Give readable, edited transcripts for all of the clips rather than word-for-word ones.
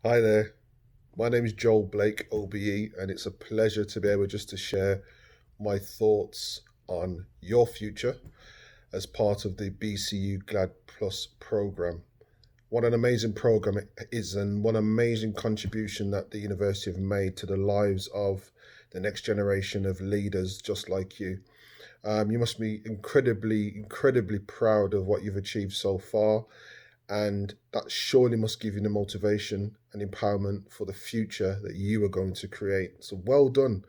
Hi there. My name is Joel Blake OBE, and it's a pleasure to be able just to share my thoughts on your future as part of the BCU Glad Plus program. What an amazing program it is, and what an amazing contribution that the university have made to the lives of the next generation of leaders just like you. You must be incredibly proud of what you've achieved so far, and that surely must give you the motivation and empowerment for the future that you are going to create. So well done,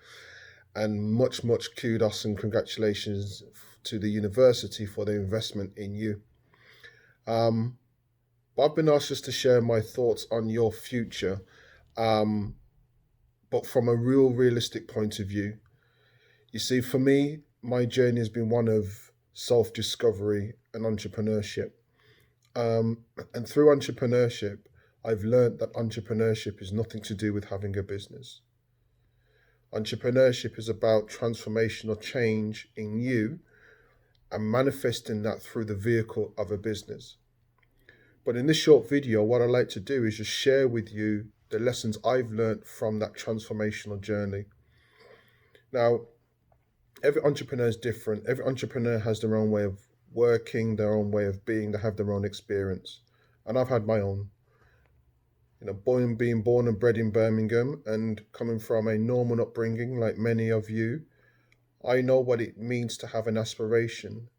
and much kudos and congratulations to the university for their investment in you. Um, I've been asked just to share my thoughts on your future, um, but from a realistic point of view. You see, for me, my journey has been one of self-discovery and entrepreneurship. Um, and through entrepreneurship, I've learned that entrepreneurship is nothing to do with having a business. Entrepreneurship is about transformational change in you and manifesting that through the vehicle of a business. But in this short video, what I'd like to do is just share with you the lessons I've learned from that transformational journey. Now, every entrepreneur is different. Every entrepreneur has their own way of working, their own way of being, they have their own experience. And I've had my own. Being born and bred in Birmingham and coming from a normal upbringing like many of you, I know what it means to have an aspiration.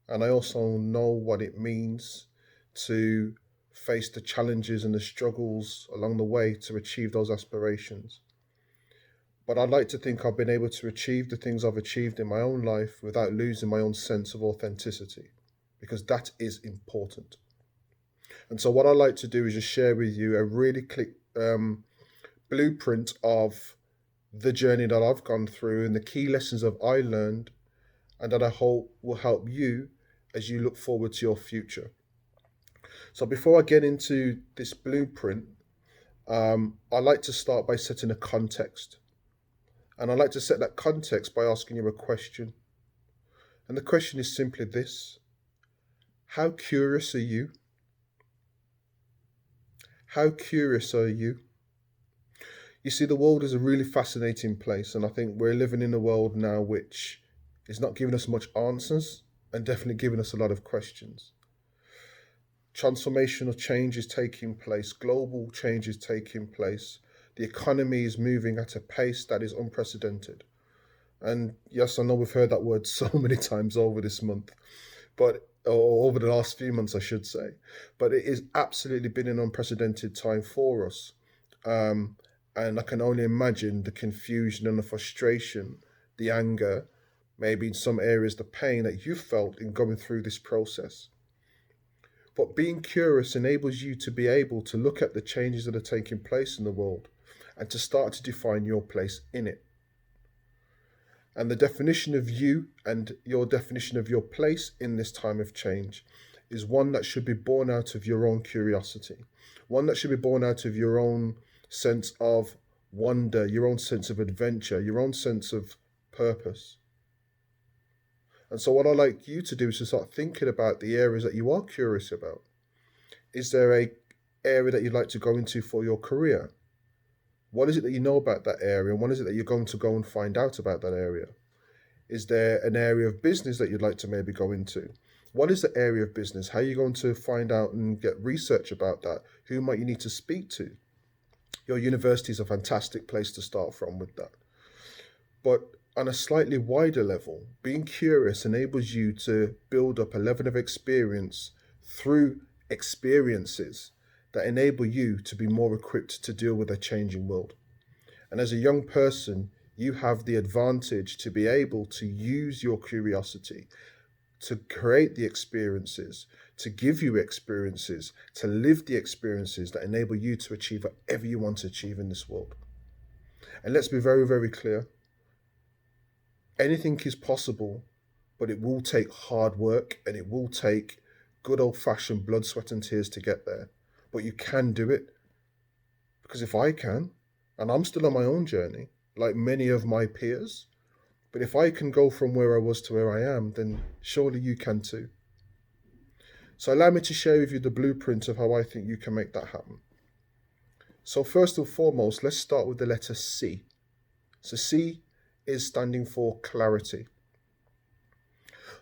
And I also know what it means to face the challenges and the struggles along the way to achieve those aspirations. But I'd like to think I've been able to achieve the things I've achieved in my own life without losing my own sense of authenticity, because that is important. And so, what I'd like to do is just share with you a really quick blueprint of the journey that I've gone through and the key lessons that I learned, and that I hope will help you as you look forward to your future. So, before I get into this blueprint, I like to start by setting a context. And I like to set that context by asking you a question. And the question is simply this: how curious are you? How curious are you? You see, the world is a really fascinating place, and I think we're living in a world now which is not giving us much answers and definitely giving us a lot of questions. Transformational change is taking place, global change is taking place. The economy is moving at a pace that is unprecedented. And yes, I know we've heard that word so many times over this month, or over the last few months, I should say. But it has absolutely been an unprecedented time for us. And I can only imagine the confusion and the frustration, the anger, maybe in some areas, the pain that you felt in going through this process. But being curious enables you to be able to look at the changes that are taking place in the world and to start to define your place in it. And the definition of you and your definition of your place in this time of change is one that should be born out of your own curiosity, one that should be born out of your own sense of wonder, your own sense of adventure, your own sense of purpose. And so what I'd like you to do is to start thinking about the areas that you are curious about. Is there a area that you'd like to go into for your career? What is it that you know about that area, and what is it that you're going to go and find out about that area? Is there an area of business that you'd like to maybe go into? What is the area of business? How are you going to find out and get research about that? Who might you need to speak to? Your university is a fantastic place to start from with that. But on a slightly wider level, being curious enables you to build up a level of experience through experiences that enable you to be more equipped to deal with a changing world. And as a young person, you have the advantage to be able to use your curiosity to create the experiences, to give you experiences, to live the experiences that enable you to achieve whatever you want to achieve in this world. And let's be very clear. Anything is possible, but it will take hard work and it will take good old-fashioned blood, sweat and tears to get there. But you can do it, because if I can, and I'm still on my own journey, like many of my peers, but if I can go from where I was to where I am, then surely you can too. So allow me to share with you the blueprint of how I think you can make that happen. So first and foremost, let's start with the letter C. So C is standing for clarity.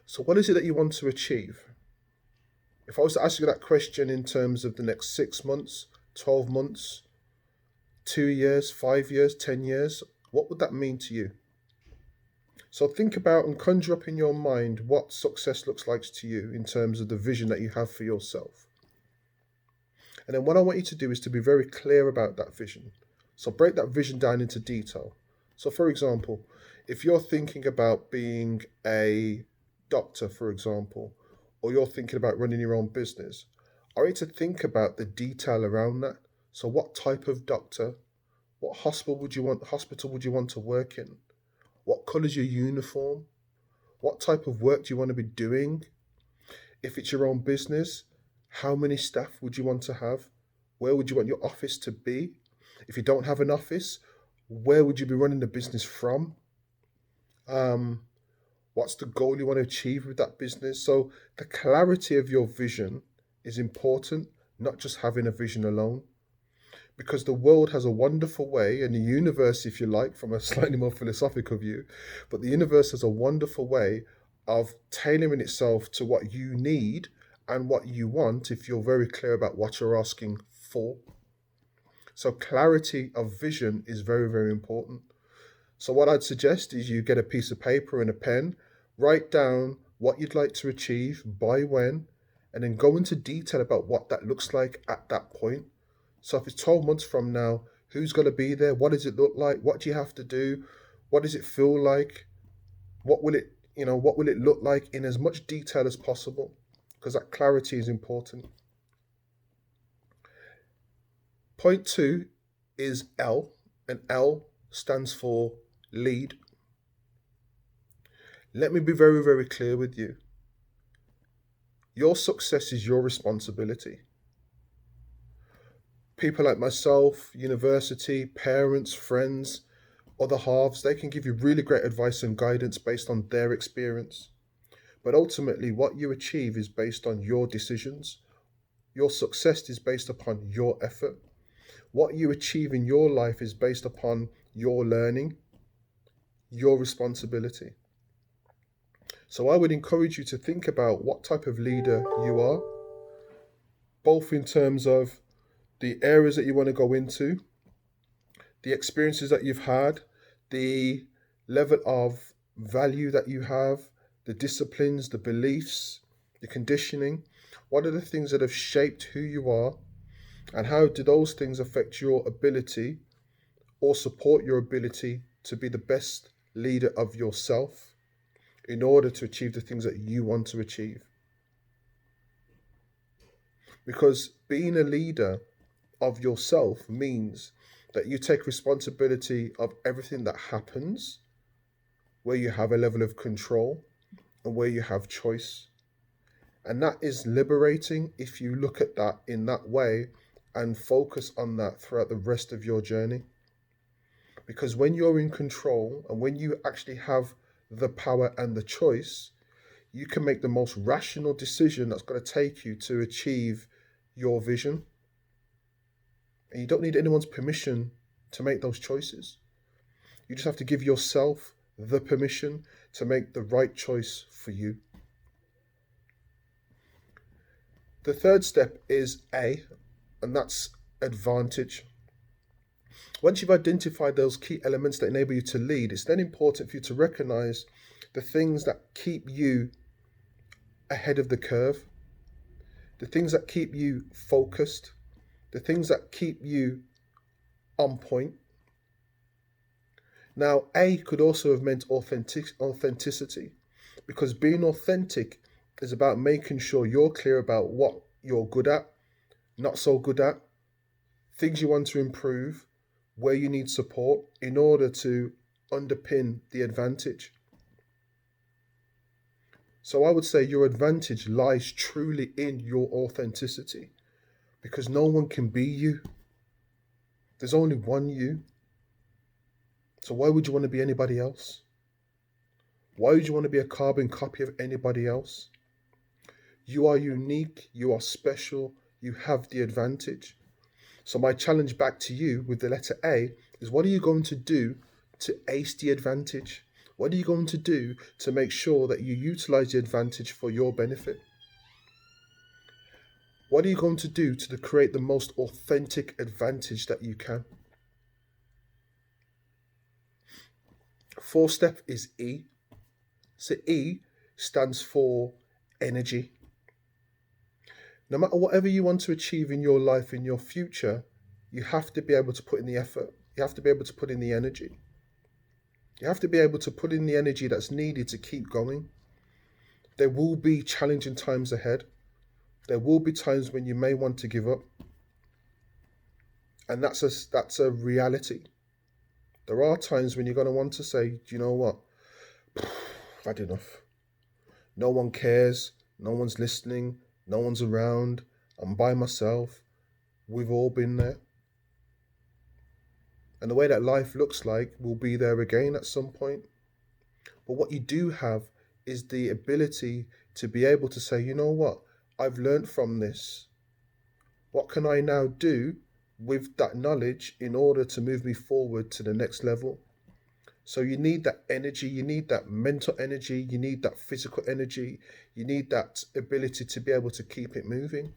So what is it that you want to achieve? If I was to ask you that question in terms of the next 6 months, 12 months, 2 years, 5 years, 10 years, what would that mean to you? So think about and conjure up in your mind what success looks like to you in terms of the vision that you have for yourself. And then what I want you to do is to be very clear about that vision. So break that vision down into detail. So for example, if you're thinking about being a doctor, for example, or you're thinking about running your own business, I want you to think about the detail around that. So what type of doctor, what hospital would you want to work in? What colour's your uniform? What type of work do you want to be doing? If it's your own business, how many staff would you want to have? Where would you want your office to be? If you don't have an office, where would you be running the business from? What's the goal you want to achieve with that business? So the clarity of your vision is important, not just having a vision alone. Because the world has a wonderful way, and the universe, if you like, from a slightly more philosophical view, but the universe has a wonderful way of tailoring itself to what you need and what you want if you're very clear about what you're asking for. So clarity of vision is very, very important. So what I'd suggest is you get a piece of paper and a pen, write down what you'd like to achieve, by when, and then go into detail about what that looks like at that point. So if it's 12 months from now, who's going to be there? What does it look like? What do you have to do? What does it feel like? What will it look like in as much detail as possible? Because that clarity is important. Point 2 is L, and L stands for lead. Let me be very, very clear with you. Your success is your responsibility. People like myself, university, parents, friends, other halves, they can give you really great advice and guidance based on their experience. But ultimately, what you achieve is based on your decisions. Your success is based upon your effort. What you achieve in your life is based upon your learning, your responsibility. So I would encourage you to think about what type of leader you are, both in terms of the areas that you want to go into, the experiences that you've had, the level of value that you have, the disciplines, the beliefs, the conditioning. What are the things that have shaped who you are, and how do those things affect your ability or support your ability to be the best leader of yourself in order to achieve the things that you want to achieve? Because being a leader of yourself means that you take responsibility of everything that happens, where you have a level of control and where you have choice. And that is liberating if you look at that in that way and focus on that throughout the rest of your journey. Because when you're in control and when you actually have the power and the choice, you can make the most rational decision that's going to take you to achieve your vision. And you don't need anyone's permission to make those choices. You just have to give yourself the permission to make the right choice for you. The third step is A, and that's advantage. Once you've identified those key elements that enable you to lead, it's then important for you to recognize the things that keep you ahead of the curve, the things that keep you focused, the things that keep you on point. Now, A could also have meant authenticity, because being authentic is about making sure you're clear about what you're good at, not so good at, things you want to improve, where you need support in order to underpin the advantage. So I would say your advantage lies truly in your authenticity, because no one can be you. There's only one you. So why would you want to be anybody else? Why would you want to be a carbon copy of anybody else? You are unique, you are special, you have the advantage. So my challenge back to you with the letter A is, what are you going to do to ace the advantage? What are you going to do to make sure that you utilize the advantage for your benefit? What are you going to do to create the most authentic advantage that you can? Fourth step is E. So E stands for energy. No matter whatever you want to achieve in your life, in your future, you have to be able to put in the effort. You have to be able to put in the energy. You have to be able to put in the energy that's needed to keep going. There will be challenging times ahead. There will be times when you may want to give up. And that's a reality. There are times when you're going to want to say, do you know what? I've had enough. No one cares. No one's listening. No one's around. I'm by myself. We've all been there. And the way that life looks like will be there again at some point. But what you do have is the ability to be able to say, you know what? I've learned from this. What can I now do with that knowledge in order to move me forward to the next level? So you need that energy, you need that mental energy, you need that physical energy, you need that ability to be able to keep it moving.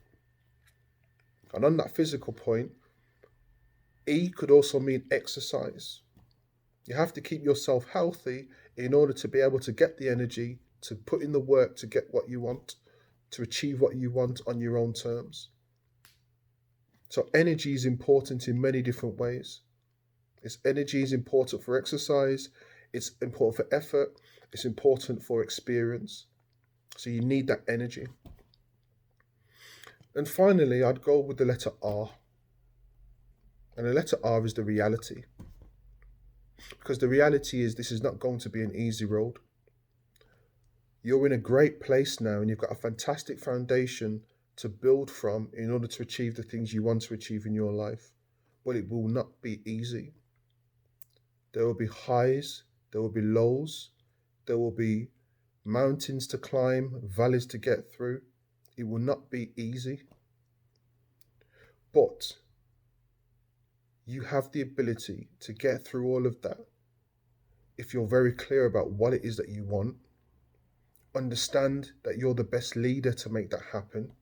And on that physical point, E could also mean exercise. You have to keep yourself healthy in order to be able to get the energy, to put in the work to get what you want, to achieve what you want on your own terms. So energy is important in many different ways. Energy is important for exercise, it's important for effort, it's important for experience. So you need that energy. And finally, I'd go with the letter R. And the letter R is the reality. Because the reality is, this is not going to be an easy road. You're in a great place now and you've got a fantastic foundation to build from in order to achieve the things you want to achieve in your life. But it will not be easy. There will be highs, there will be lows, there will be mountains to climb, valleys to get through. It will not be easy. But you have the ability to get through all of that if you're very clear about what it is that you want. Understand that you're the best leader to make that happen.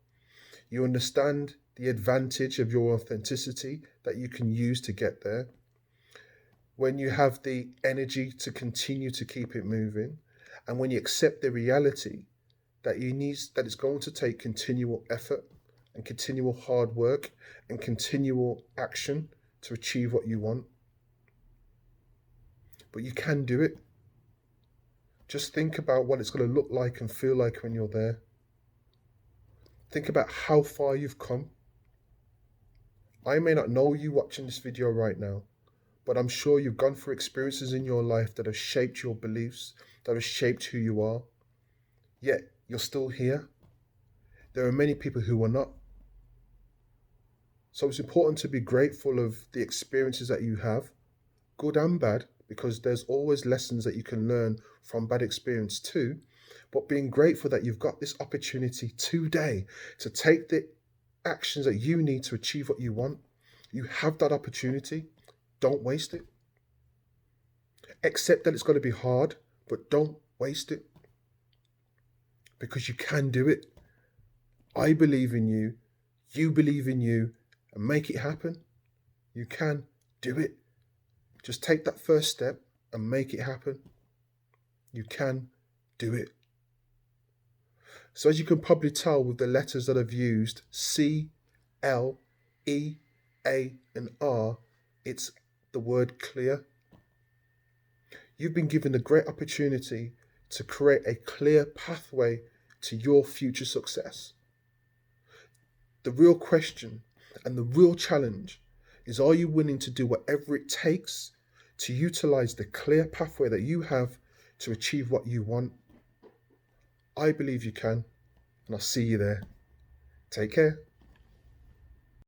You understand the advantage of your authenticity that you can use to get there. When you have the energy to continue to keep it moving, and when you accept the reality that it's going to take continual effort and continual hard work and continual action to achieve what you want. But you can do it. Just think about what it's going to look like and feel like when you're there. Think about how far you've come. I may not know you watching this video right now, but I'm sure you've gone through experiences in your life that have shaped your beliefs, that have shaped who you are. Yet you're still here. There are many people who are not. So it's important to be grateful of the experiences that you have, good and bad, because there's always lessons that you can learn from bad experience too. But being grateful that you've got this opportunity today to take the actions that you need to achieve what you want. You have that opportunity. Don't waste it. Accept that it's going to be hard, but don't waste it. Because you can do it. I believe in you. You believe in you. And make it happen. You can do it. Just take that first step and make it happen. You can do it. So as you can probably tell with the letters that I've used, C, L, E, A, and R, it's the word clear. You've been given a great opportunity to create a clear pathway to your future success. The real question and the real challenge is, are you willing to do whatever it takes to utilize the clear pathway that you have to achieve what you want? I believe you can, and I'll see you there. Take care.